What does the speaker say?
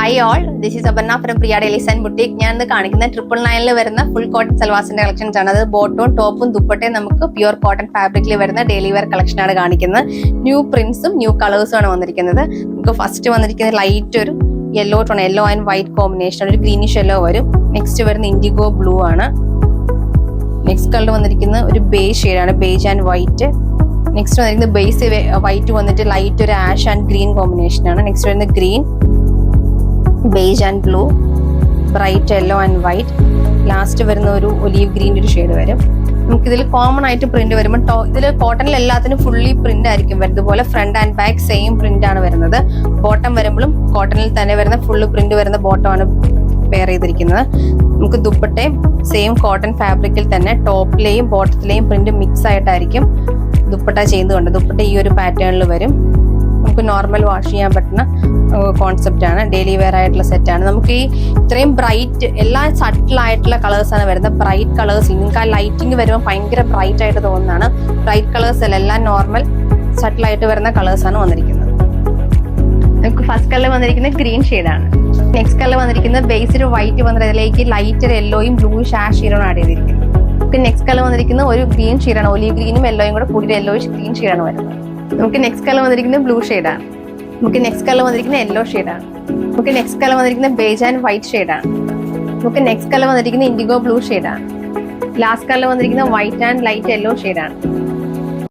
Hi all, this is Aparna from Priya dailies and boutique. ഞാൻ ഇന്ന് കാണിക്കുന്ന 999 വരുന്ന ഫുൾ കോട്ടൺ സൽവാസിന്റെ കളക്ഷൻസ് ആണ്. അത് ബോട്ടവും ടോപ്പും ദുപ്പട്ടയും നമുക്ക് പ്യുവർ കോട്ടൺ ഫാബ്രിക്കിൽ വരുന്ന ഡെയിലി വെയർ കളക്ഷൻ ആണ് കാണിക്കുന്നത്. ന്യൂ പ്രിന്റ്സും ന്യൂ കളേഴ്സും ആണ് വന്നിരിക്കുന്നത്. നമുക്ക് ഫസ്റ്റ് വന്നിരിക്കുന്നത് ലൈറ്റ് ഒരു yellow tone, yellow and white combination, ഒരു ഗ്രീനിഷ് യെല്ലോ വരും. നെക്സ്റ്റ് വരുന്ന ഇൻഡിഗോ ബ്ലൂ ആണ്. നെക്സ്റ്റ് കളർ വന്നിരിക്കുന്നത് ഒരു ബേജ് ഷെയ്ഡാണ്, ബേജ് ആൻഡ് വൈറ്റ്. നെക്സ്റ്റ് വന്നിരിക്കുന്നത് ബേസ് വൈറ്റ് വന്നിട്ട് ലൈറ്റ് ഒരു ആഷ് ആൻഡ് ഗ്രീൻ കോമ്പിനേഷൻ ആണ്. നെക്സ്റ്റ് വരുന്നത് green, beige and blue, bright yellow and white. Last വരുന്ന ഒരു ഒലീവ് ഗ്രീൻ ഒരു ഷെയ്ഡ് വരും. നമുക്കിതിൽ കോമൺ ആയിട്ട് പ്രിന്റ് വരുമ്പോൾ ഇതിൽ കോട്ടണിൽ എല്ലാത്തിനും ഫുള്ളി പ്രിന്റ് ആയിരിക്കും വരുന്നത്. പോലെ front and back same print ആണ് വരുന്നത്. ബോട്ടം വരുമ്പോഴും കോട്ടണിൽ തന്നെ വരുന്ന ഫുള്ള് പ്രിന്റ് വരുന്ന ബോട്ടം ആണ് പെയർ ചെയ്തിരിക്കുന്നത്. നമുക്ക് ദുപ്പട്ടയും സെയിം കോട്ടൺ ഫാബ്രിക്കിൽ തന്നെ ടോപ്പിലെയും ബോട്ടത്തിലെയും പ്രിന്റ് മിക്സ് ആയിട്ടായിരിക്കും ദുപ്പട്ട ചെയ്തുകൊണ്ട്. ദുപ്പട്ട ഈ ഒരു പാറ്റേണിൽ വരും. നമുക്ക് നോർമൽ വാഷ് ചെയ്യാൻ പറ്റുന്ന കോൺസെപ്റ്റ് ആണ്. ഡെയിലി വെയർ ആയിട്ടുള്ള സെറ്റ് ആണ്. നമുക്ക് ഈ ഇത്രയും ബ്രൈറ്റ്, എല്ലാം സട്ടിൽ ആയിട്ടുള്ള കളേഴ്സ് ആണ് വരുന്നത്. ബ്രൈറ്റ് കളേഴ്സ്, നിങ്ങൾക്ക് ആ ലൈറ്റിംഗ് വരുമ്പോൾ ഭയങ്കര ബ്രൈറ്റ് ആയിട്ട് തോന്നുന്നതാണ്. ബ്രൈറ്റ് കളേഴ്സ് അല്ല, എല്ലാം നോർമൽ സട്ടിലായിട്ട് വരുന്ന കളേഴ്സ് ആണ് വന്നിരിക്കുന്നത്. നമുക്ക് ഫസ്റ്റ് കളർ വന്നിരിക്കുന്നത് ഗ്രീൻ ഷെയ്ഡാണ്. നെക്സ്റ്റ് കളർ വന്നിരിക്കുന്നത് ബേസിൽ വൈറ്റ് വന്നിട്ട് അതിലേക്ക് ലൈറ്റ് യെല്ലോയും ബ്ലൂയിഷ് ആഷ് ഷെയ്ഡാണ് ആഡ് ചെയ്തിരിക്കുന്നത്. നമുക്ക് നെക്സ്റ്റ് കളർ വന്നിരിക്കുന്നത് ഒരു ഗ്രീൻ ഷെയ്ഡാണ്, ഒലീവ് ഗ്രീനും യെല്ലോയും കൂടെ കൂടി യെല്ലോയിഷ് ഗ്രീൻ ഷെയ്ഡാണ് വരുന്നത്. നമുക്ക് നെക്സ്റ്റ് കളർ വന്നിരിക്കുന്നത് ബ്ലൂ ഷെയ്ഡാണ്. നമുക്ക് നെക്സ്റ്റ് കളർ വന്നിരിക്കുന്നത് യെല്ലോ ഷെയ്ഡാണ്. നമുക്ക് നെക്സ്റ്റ് കളർ വന്നിരിക്കുന്നത് ബേജ് ആൻഡ് വൈറ്റ് ഷെയ്ഡാണ്. നമുക്ക് നെക്സ്റ്റ് കളർ വന്നിരിക്കുന്നത് ഇൻഡിഗോ ബ്ലൂ ഷെയ്ഡാണ്. ലാസ്റ്റ് കളർ വന്നിരിക്കുന്നത് വൈറ്റ് ആൻഡ് ലൈറ്റ് യെല്ലോ ഷെയ്ഡാണ്.